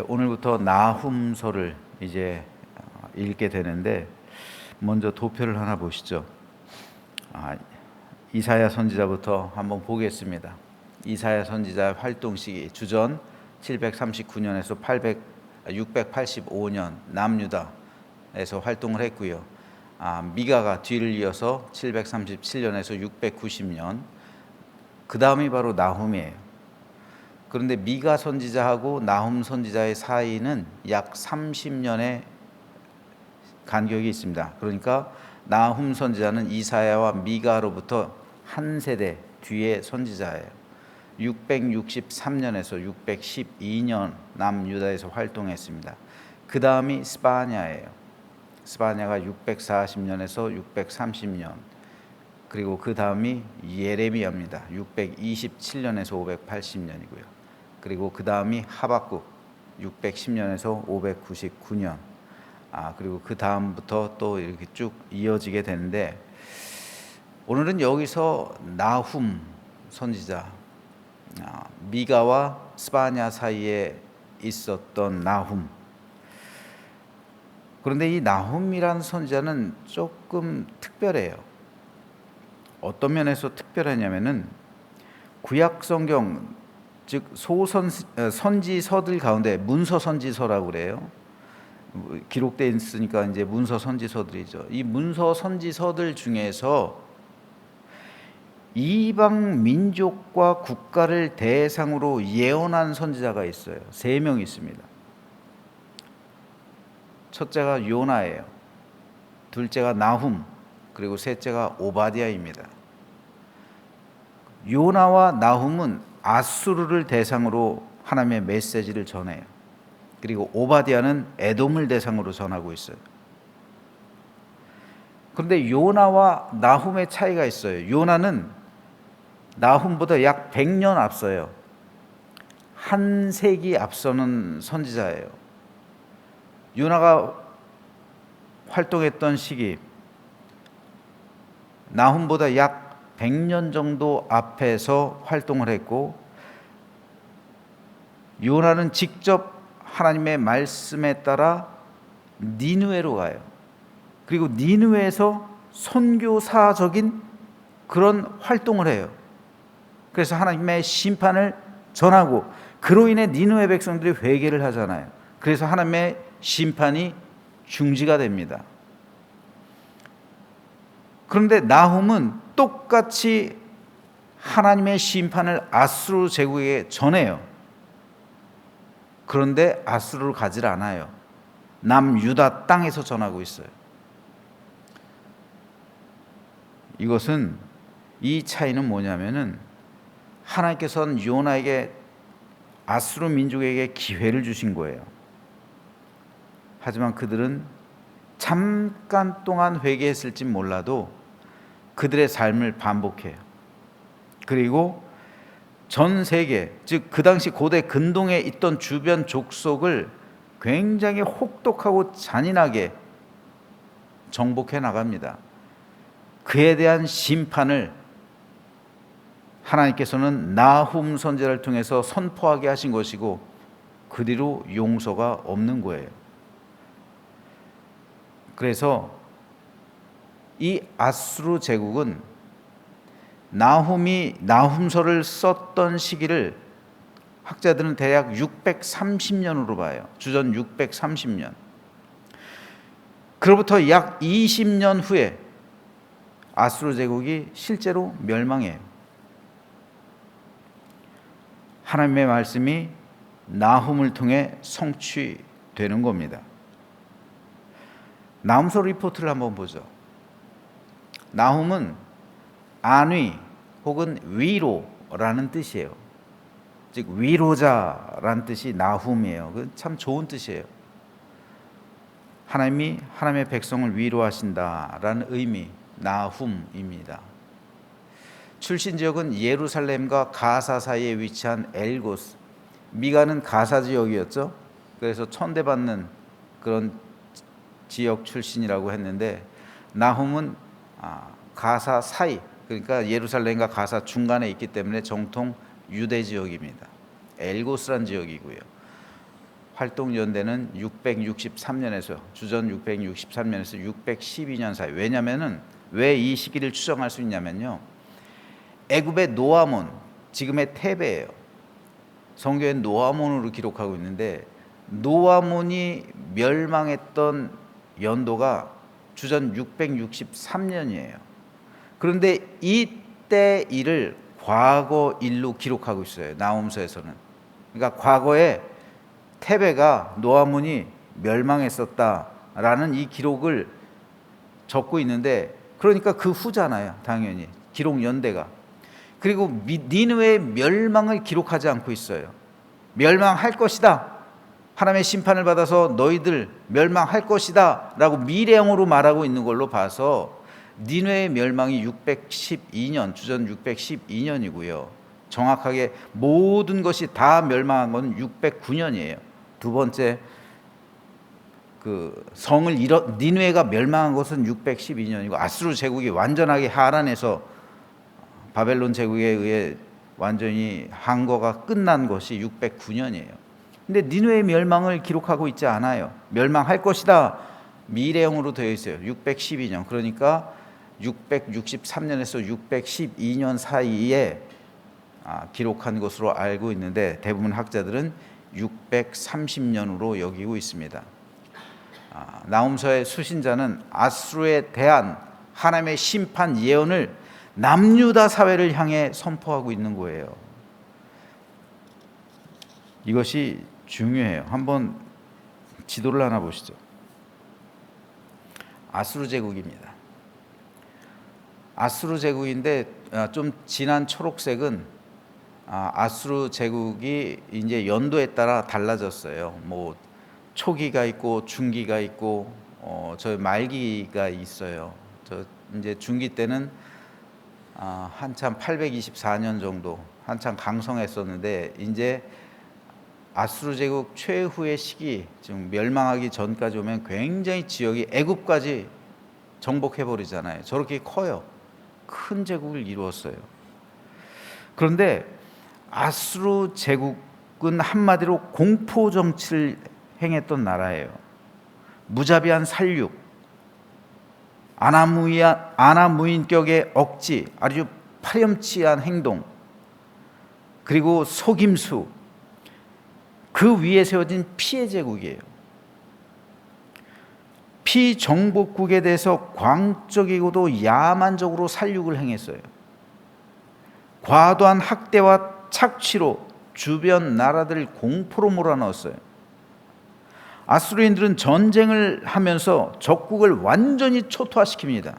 오늘부터 나훔서를 이제 읽게 되는데 먼저 도표를 하나 보시죠. 이사야 선지자부터 한번 보겠습니다. 이사야 선지자 활동 시기 주전 739년에서 685년 남유다에서 활동을 했고요. 미가가 뒤를 이어서 737년에서 690년, 그 다음이 바로 나훔이에요. 그런데 미가 선지자하고 나훔 선지자의 사이는 약 30년의 간격이 있습니다. 그러니까 나훔 선지자는 이사야와 미가로부터 한 세대 뒤의 선지자예요. 663년에서 612년 남유다에서 활동했습니다. 그 다음이 스바냐예요. 스바냐가 640년에서 630년, 그리고 그 다음이 예레미야입니다. 627년에서 580년이고요. 그리고 그 다음이 하박국 610년에서 599년. 그리고 그 다음부터 또 이렇게 쭉 이어지게 되는데, 오늘은 여기서 나훔 선지자, 미가와 스바냐 사이에 있었던 나훔. 그런데 이 나훔이라는 선지자는 조금 특별해요. 어떤 면에서 특별하냐면은 구약 성경, 즉 선지서들 가운데 문서 선지서라고 그래요. 기록되어 있으니까 이제 문서 선지서들이죠. 이 문서 선지서들 중에서 이방 민족과 국가를 대상으로 예언한 선지자가 있어요. 3명 있습니다. 첫째가 요나예요. 둘째가 나훔, 그리고 셋째가 오바댜입니다. 요나와 나훔은 아수르를 대상으로 하나님의 메시지를 전해요. 그리고 오바댜는 에돔을 대상으로 전하고 있어요. 그런데 요나와 나훔의 차이가 있어요. 요나는 나훔보다 약 100년 앞서요. 한 세기 앞서는 선지자예요. 요나가 활동했던 시기, 나훔보다 약 100년 정도 앞에서 활동을 했고, 요나는 직접 하나님의 말씀에 따라 니느웨로 가요. 그리고 니느웨에서 선교사적인 그런 활동을 해요. 그래서 하나님의 심판을 전하고, 그로 인해 니느웨 백성들이 회개를 하잖아요. 그래서 하나님의 심판이 중지가 됩니다. 그런데 나훔은 똑같이 하나님의 심판을 아수르 제국에게 전해요. 그런데 아수르로 가질 않아요. 남유다 땅에서 전하고 있어요. 이 차이는 뭐냐면은, 하나님께서는 요나에게, 아수르 민족에게 기회를 주신 거예요. 하지만 그들은 잠깐 동안 회개했을지 몰라도 그들의 삶을 반복해요. 그리고 전 세계, 즉 그 당시 고대 근동에 있던 주변 족속을 굉장히 혹독하고 잔인하게 정복해 나갑니다. 그에 대한 심판을 하나님께서는 나훔 선지자를 통해서 선포하게 하신 것이고, 그 뒤로 용서가 없는 거예요. 그래서 이 아수르 제국은 나훔이 나훔서를 썼던 시기를 학자들은 대략 630년으로 봐요. 주전 630년. 그로부터 약 20년 후에 아수르 제국이 실제로 멸망해요. 하나님의 말씀이 나훔을 통해 성취되는 겁니다. 나훔서 리포트를 한번 보죠. 나훔은 안위 혹은 위로라는 뜻이에요. 즉 위로자라는 뜻이 나훔이에요. 그 참 좋은 뜻이에요. 하나님이 하나님의 백성을 위로하신다라는 의미, 나훔입니다. 출신 지역은 예루살렘과 가사 사이에 위치한 엘고스. 미가는 가사 지역이었죠. 그래서 천대받는 그런 지역 출신이라고 했는데, 나훔은 가사 사이, 그러니까 예루살렘과 가사 중간에 있기 때문에 정통 유대 지역입니다. 엘고스란 지역이고요. 활동 연대는 663년에서 주전 663년에서 612년 사이. 왜냐면은 왜 이 시기를 추정할 수 있냐면요. 애굽의 노아몬, 지금의 테베예요. 성경엔 노아몬으로 기록하고 있는데 노아몬이 멸망했던 연도가 주전 663년이에요. 그런데 이때 일을 과거 일로 기록하고 있어요. 나훔서에서는. 그러니까 과거에 테베가 노아몬이 멸망했었다라는 이 기록을 적고 있는데, 그러니까 그 후잖아요. 당연히 기록 연대가. 그리고 니느웨의 멸망을 기록하지 않고 있어요. 멸망할 것이다, 하나님의 심판을 받아서 너희들 멸망할 것이다 라고 미래형으로 말하고 있는 걸로 봐서 니느웨의 멸망이 612년, 주전 612년이고요. 정확하게 모든 것이 다 멸망한 건 609년이에요. 두 번째, 니느웨가 멸망한 것은 612년이고 아수르 제국이 완전하게 하란해서 바벨론 제국에 의해 완전히 항거가 끝난 것이 609년이에요. 근데 니느웨의 멸망을 기록하고 있지 않아요. 멸망할 것이다, 미래형으로 되어 있어요. 612년. 그러니까 663년에서 612년 사이에 기록한 것으로 알고 있는데 대부분 학자들은 630년으로 여기고 있습니다. 나훔서의 수신자는 아수르에 대한 하나님의 심판 예언을 남유다 사회를 향해 선포하고 있는 거예요. 이것이 중요해요. 한번 지도를 하나 보시죠. 아수르 제국입니다. 아수르 제국인데 좀 진한 초록색은 아수르 제국이 이제 연도에 따라 달라졌어요. 뭐 초기가 있고 중기가 있고 저 말기가 있어요. 저 이제 중기 때는 한참 824년 정도 한참 강성했었는데 이제 아수르 제국 최후의 시기, 지금 멸망하기 전까지 오면 굉장히 지역이 애굽까지 정복해 버리잖아요. 저렇게 커요. 큰 제국을 이루었어요. 그런데 아수르 제국은 한마디로 공포 정치를 행했던 나라예요. 무자비한 살육, 아나무인격의 억지, 아주 파렴치한 행동, 그리고 속임수, 그 위에 세워진 피해 제국이에요. 피정복국에 대해서 광적이고도 야만적으로 살육을 행했어요. 과도한 학대와 착취로 주변 나라들을 공포로 몰아넣었어요. 아수르인들은 전쟁을 하면서 적국을 완전히 초토화시킵니다.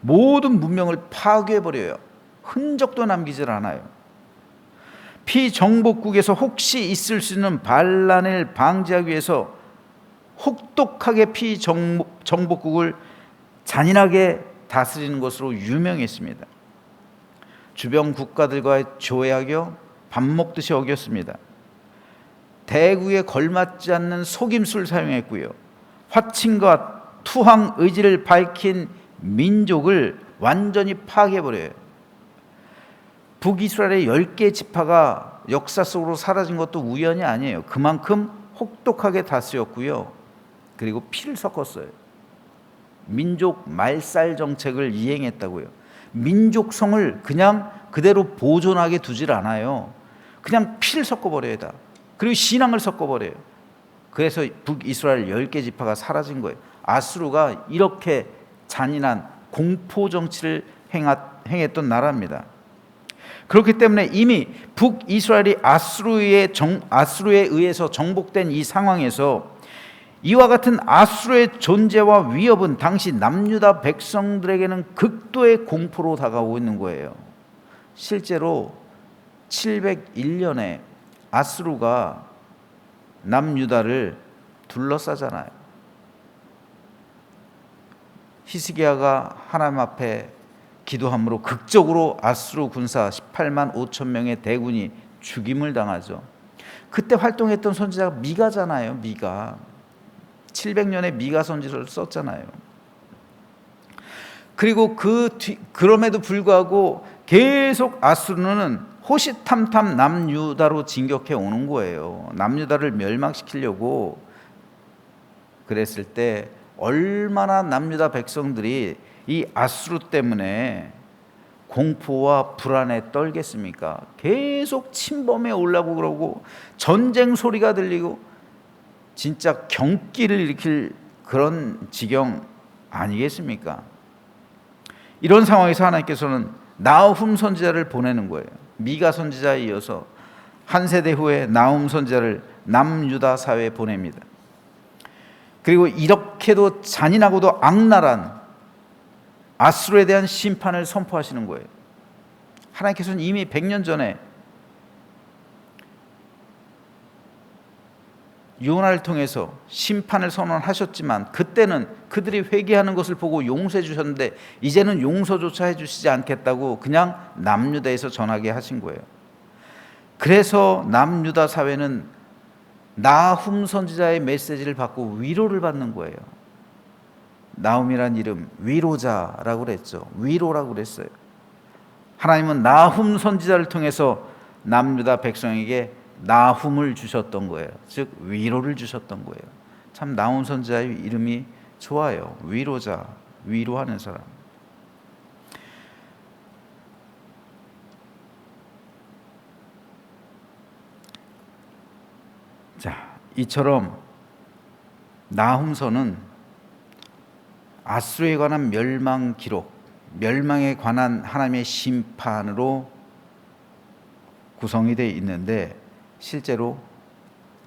모든 문명을 파괴해버려요. 흔적도 남기질 않아요. 피정복국에서 혹시 있을 수 있는 반란을 방지하기 위해서 혹독하게 피정복국을 잔인하게 다스리는 것으로 유명했습니다. 주변 국가들과의 조약여 밥 먹듯이 어겼습니다. 대국에 걸맞지 않는 속임수를 사용했고요. 화친과 투항 의지를 밝힌 민족을 완전히 파괴해버려요. 북이스라엘의 10개 지파가 역사 속으로 사라진 것도 우연이 아니에요. 그만큼 혹독하게 다스렸고요. 그리고 피를 섞었어요. 민족 말살 정책을 이행했다고요. 민족성을 그냥 그대로 보존하게 두질 않아요. 그냥 피를 섞어버려야 돼. 그리고 신앙을 섞어버려요. 그래서 북이스라엘 10개 지파가 사라진 거예요. 아수르가 이렇게 잔인한 공포 정치를 행했던 나라입니다. 그렇기 때문에 이미 북이스라엘이 아수르에 의해서 정복된 이 상황에서 이와 같은 아수르의 존재와 위협은 당시 남유다 백성들에게는 극도의 공포로 다가오고 있는 거예요. 실제로 701년에 아수르가 남유다를 둘러싸잖아요. 히스기야가 하나님 앞에 기도함으로 극적으로 아수르 군사 18만 5천 명의 대군이 죽임을 당하죠. 그때 활동했던 선지자가 미가잖아요. 미가 700년의 미가 선지를 썼잖아요. 그리고 그럼에도 불구하고 계속 아수르는 호시탐탐 남유다로 진격해 오는 거예요. 남유다를 멸망시키려고 그랬을 때 얼마나 남유다 백성들이 이 아수르 때문에 공포와 불안에 떨겠습니까? 계속 침범해 오려고 그러고 전쟁 소리가 들리고 진짜 경기를 일으킬 그런 지경 아니겠습니까? 이런 상황에서 하나님께서는 나훔 선지자를 보내는 거예요. 미가 선지자에 이어서 한 세대 후에 나훔 선지자를 남유다 사회에 보냅니다. 그리고 이렇게도 잔인하고도 악랄한 아수르에 대한 심판을 선포하시는 거예요. 하나님께서는 이미 100년 전에 요나를 통해서 심판을 선언하셨지만 그때는 그들이 회개하는 것을 보고 용서해 주셨는데 이제는 용서조차 해주시지 않겠다고 그냥 남유다에서 전하게 하신 거예요. 그래서 남유다 사회는 나훔 선지자의 메시지를 받고 위로를 받는 거예요. 나훔이란 이름 위로자라고 그랬죠. 위로라고 그랬어요. 하나님은 나훔 선지자를 통해서 남유다 백성에게 나훔을 주셨던 거예요. 즉 위로를 주셨던 거예요. 참 나훔 선지자의 이름이 좋아요. 위로자, 위로하는 사람. 자, 이처럼 나훔서는 아수르에 관한 멸망 기록, 멸망에 관한 하나님의 심판으로 구성이 되어 있는데 실제로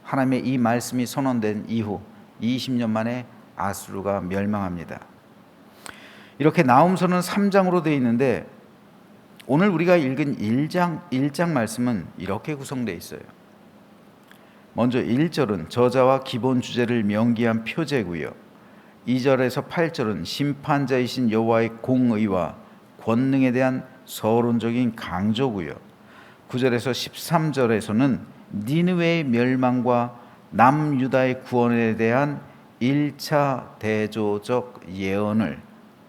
하나님의 이 말씀이 선언된 이후 20년 만에 아수르가 멸망합니다. 이렇게 나훔서는 3장으로 되어 있는데 오늘 우리가 읽은 1장 말씀은 이렇게 구성되어 있어요. 먼저 1절은 저자와 기본 주제를 명기한 표제고요. 2절에서 8절은 심판자이신 여호와의 공의와 권능에 대한 서론적인 강조고요. 9절에서 13절에서는 니느웨의 멸망과 남유다의 구원에 대한 1차 대조적 예언을,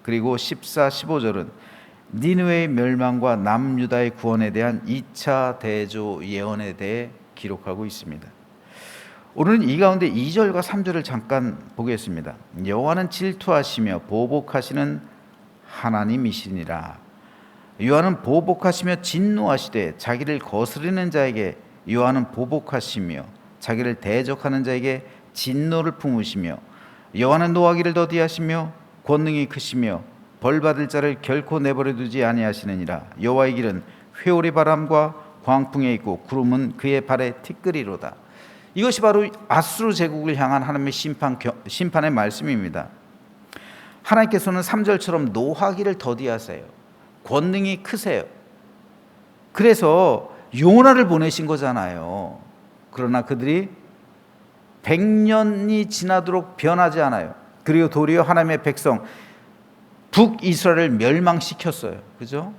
그리고 14, 15절은 니느웨의 멸망과 남유다의 구원에 대한 2차 대조 예언에 대해 기록하고 있습니다. 오늘은 이 가운데 2절과 3절을 잠깐 보겠습니다. 여호와는 질투하시며 보복하시는 하나님이시니라. 여호와는 보복하시며 진노하시되 자기를 거스르는 자에게 여호와는 보복하시며 자기를 대적하는 자에게 진노를 품으시며 여호와는 노하기를 더디하시며 권능이 크시며 벌받을 자를 결코 내버려 두지 아니하시느니라. 여호와의 길은 회오리 바람과 광풍에 있고 구름은 그의 발에 티끌이로다. 이것이 바로 아수르 제국을 향한 하나님의 심판의 말씀입니다. 하나님께서는 3절처럼 노하기를 더디하세요. 권능이 크세요. 그래서 요나를 보내신 거잖아요. 그러나 그들이 100년이 지나도록 변하지 않아요. 그리고 도리어 하나님의 백성 북이스라엘을 멸망시켰어요. 그죠?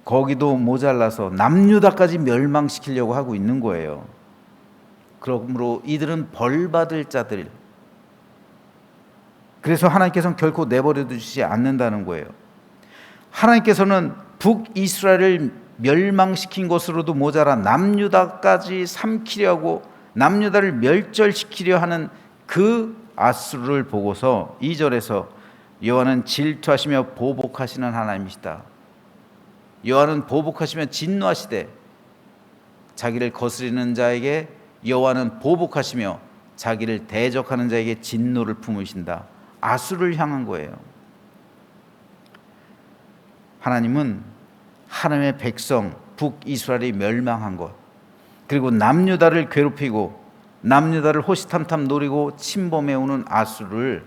거기도 모자라서 남유다까지 멸망시키려고 하고 있는 거예요. 그러므로 이들은 벌받을 자들. 그래서 하나님께서는 결코 내버려 두시지 않는다는 거예요. 하나님께서는 북이스라엘을 멸망시킨 것으로도 모자라 남유다까지 삼키려고, 남유다를 멸절시키려 하는 그 아수르를 보고서 2절에서 여호와는 질투하시며 보복하시는 하나님이시다. 여호와는 보복하시며 진노하시되 자기를 거스리는 자에게 여호와는 보복하시며 자기를 대적하는 자에게 진노를 품으신다. 아수르를 향한 거예요. 하나님은 하나님의 백성 북이스라엘이 멸망한 것, 그리고 남유다를 괴롭히고 남유다를 호시탐탐 노리고 침범해오는 아수르를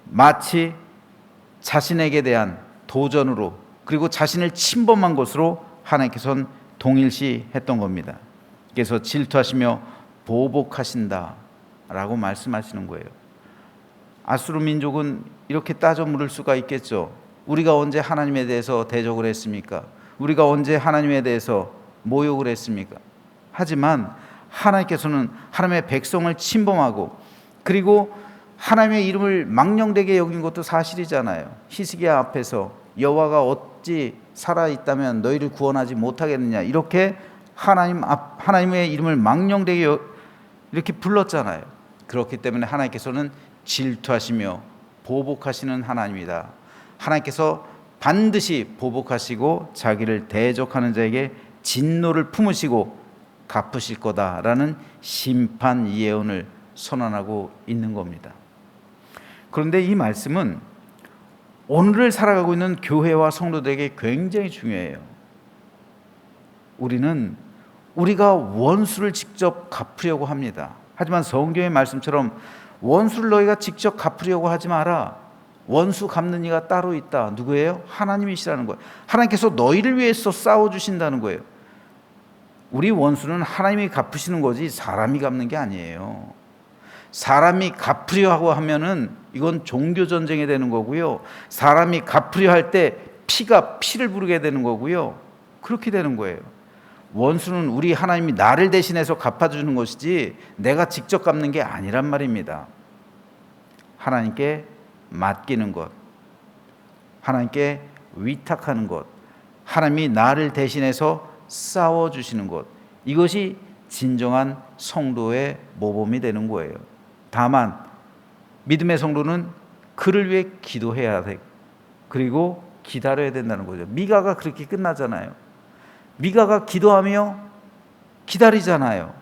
마치 자신에게 대한 도전으로, 그리고 자신을 침범한 것으로 하나님께서는 동일시했던 겁니다. 그래서 질투하시며 보복하신다 라고 말씀하시는 거예요. 아수르 민족은 이렇게 따져 물을 수가 있겠죠. 우리가 언제 하나님에 대해서 대적을 했습니까? 우리가 언제 하나님에 대해서 모욕을 했습니까? 하지만 하나님께서는 하나님의 백성을 침범하고, 그리고 하나님의 이름을 망령되게 여긴 것도 사실이잖아요. 히스기야 앞에서 여호와가 어찌 살아있다면 너희를 구원하지 못하겠느냐, 이렇게 하나님의 이름을 망령되게 이렇게 불렀잖아요. 그렇기 때문에 하나님께서는 질투하시며 보복하시는 하나님이다. 하나님께서 반드시 보복하시고 자기를 대적하는 자에게 진노를 품으시고 갚으실 거다라는 심판 예언을 선언하고 있는 겁니다. 그런데 이 말씀은 오늘을 살아가고 있는 교회와 성도들에게 굉장히 중요해요. 우리가 원수를 직접 갚으려고 합니다. 하지만 성경의 말씀처럼 원수를 너희가 직접 갚으려고 하지 마라. 원수 갚는 이가 따로 있다. 누구예요? 하나님이시라는 거예요. 하나님께서 너희를 위해서 싸워주신다는 거예요. 우리 원수는 하나님이 갚으시는 거지 사람이 갚는 게 아니에요. 사람이 갚으려 하고 하면은 이건 종교 전쟁이 되는 거고요. 사람이 갚으려 할 때 피가 피를 부르게 되는 거고요. 그렇게 되는 거예요. 원수는 우리 하나님이 나를 대신해서 갚아주는 것이지 내가 직접 갚는 게 아니란 말입니다. 하나님께 맡기는 것, 하나님께 위탁하는 것, 하나님이 나를 대신해서 싸워주시는 것, 이것이 진정한 성도의 모범이 되는 거예요. 다만 믿음의 성도는 그를 위해 기도해야 돼. 그리고 기다려야 된다는 거죠. 미가가 그렇게 끝나잖아요. 미가가 기도하며 기다리잖아요.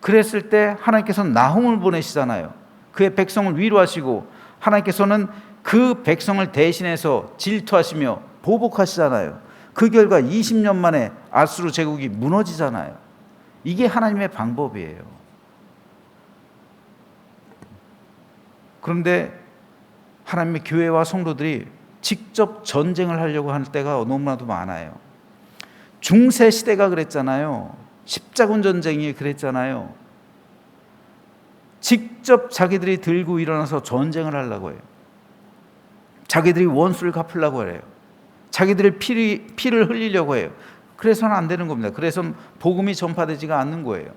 그랬을 때 하나님께서는 나훔을 보내시잖아요. 그의 백성을 위로하시고 하나님께서는 그 백성을 대신해서 질투하시며 보복하시잖아요. 그 결과 20년 만에 아수르 제국이 무너지잖아요. 이게 하나님의 방법이에요. 그런데 하나님의 교회와 성도들이 직접 전쟁을 하려고 할 때가 너무나도 많아요. 중세 시대가 그랬잖아요. 십자군 전쟁이 그랬잖아요. 직접 자기들이 들고 일어나서 전쟁을 하려고 해요. 자기들이 원수를 갚으려고 해요. 자기들의 피를 흘리려고 해요. 그래서는 안 되는 겁니다. 그래서 복음이 전파되지가 않는 거예요.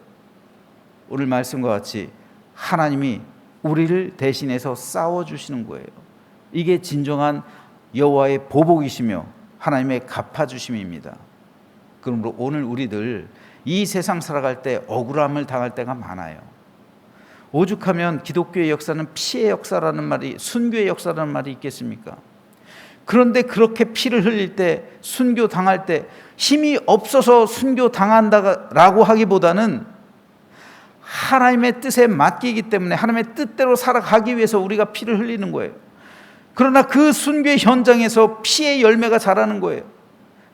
오늘 말씀과 같이 하나님이 우리를 대신해서 싸워주시는 거예요. 이게 진정한 여호와의 보복이시며 하나님의 갚아주심입니다. 그러므로 오늘 우리들 이 세상 살아갈 때 억울함을 당할 때가 많아요. 오죽하면 기독교의 역사는 피의 역사라는 말이, 순교의 역사라는 말이 있겠습니까? 그런데 그렇게 피를 흘릴 때, 순교 당할 때 힘이 없어서 순교 당한다라고 하기보다는 하나님의 뜻에 맡기기 때문에 하나님의 뜻대로 살아가기 위해서 우리가 피를 흘리는 거예요. 그러나 그 순교의 현장에서 피의 열매가 자라는 거예요.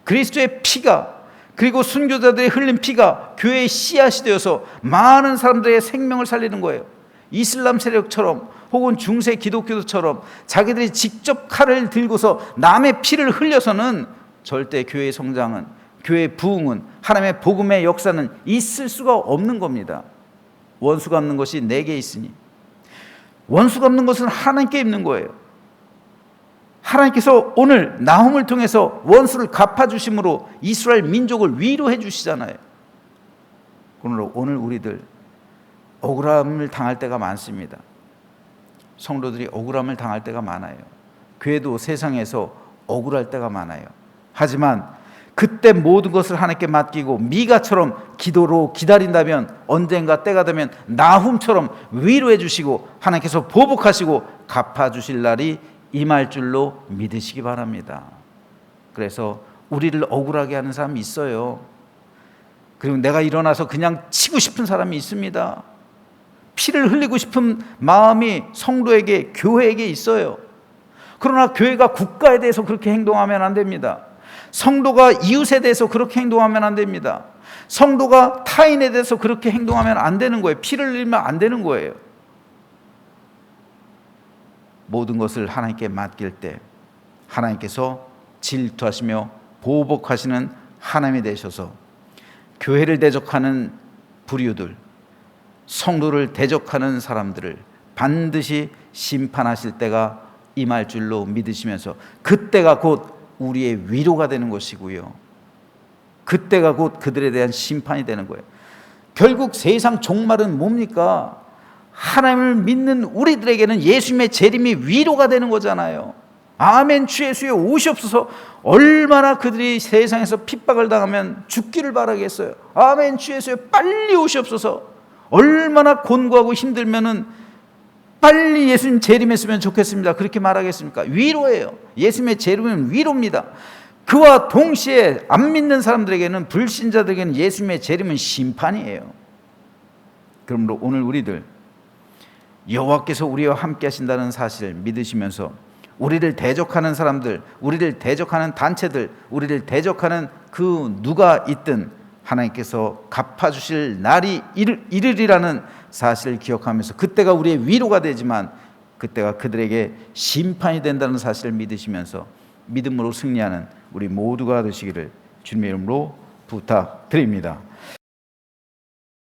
그리스도의 피가, 그리고 순교자들이 흘린 피가 교회의 씨앗이 되어서 많은 사람들의 생명을 살리는 거예요. 이슬람 세력처럼 혹은 중세 기독교처럼 자기들이 직접 칼을 들고서 남의 피를 흘려서는 절대 교회의 성장은, 교회의 부흥은, 하나님의 복음의 역사는 있을 수가 없는 겁니다. 원수 갚는 것이 내게 있으니, 원수 갚는 것은 하나님께 있는 거예요. 하나님께서 오늘 나훔을 통해서 원수를 갚아주심으로 이스라엘 민족을 위로해 주시잖아요. 그러므로 오늘 우리들 억울함을 당할 때가 많습니다. 성도들이 억울함을 당할 때가 많아요. 교회도 세상에서 억울할 때가 많아요. 하지만 그때 모든 것을 하나님께 맡기고 미가처럼 기도로 기다린다면 언젠가 때가 되면 나훔처럼 위로해 주시고 하나님께서 보복하시고 갚아주실 날이 임할 줄로 믿으시기 바랍니다. 그래서 우리를 억울하게 하는 사람이 있어요. 그리고 내가 일어나서 그냥 치고 싶은 사람이 있습니다. 피를 흘리고 싶은 마음이 성도에게, 교회에게 있어요. 그러나 교회가 국가에 대해서 그렇게 행동하면 안 됩니다. 성도가 이웃에 대해서 그렇게 행동하면 안 됩니다. 성도가 타인에 대해서 그렇게 행동하면 안 되는 거예요. 피를 흘리면 안 되는 거예요. 모든 것을 하나님께 맡길 때 하나님께서 질투하시며 보복하시는 하나님이 되셔서 교회를 대적하는 부류들, 성도를 대적하는 사람들을 반드시 심판하실 때가 임할 줄로 믿으시면서 그때가 곧 우리의 위로가 되는 것이고요. 그때가 곧 그들에 대한 심판이 되는 거예요. 결국 세상 종말은 뭡니까? 하나님을 믿는 우리들에게는 예수님의 재림이 위로가 되는 거잖아요. 아멘 주 예수에 오시옵소서. 얼마나 그들이 세상에서 핍박을 당하면 죽기를 바라겠어요. 아멘 주 예수에 빨리 오시옵소서. 얼마나 곤고하고 힘들면은 빨리 예수님 재림했으면 좋겠습니다. 그렇게 말하겠습니까? 위로예요. 예수님의 재림은 위로입니다. 그와 동시에 안 믿는 사람들에게는, 불신자들에게는 예수님의 재림은 심판이에요. 그러므로 오늘 우리들 여호와께서 우리와 함께 하신다는 사실을 믿으시면서 우리를 대적하는 사람들, 우리를 대적하는 단체들, 우리를 대적하는 그 누가 있든 하나님께서 갚아주실 날이 이르리라는 사실을 기억하면서, 그때가 우리의 위로가 되지만 그때가 그들에게 심판이 된다는 사실을 믿으시면서 믿음으로 승리하는 우리 모두가 되시기를 주님의 이름으로 부탁드립니다.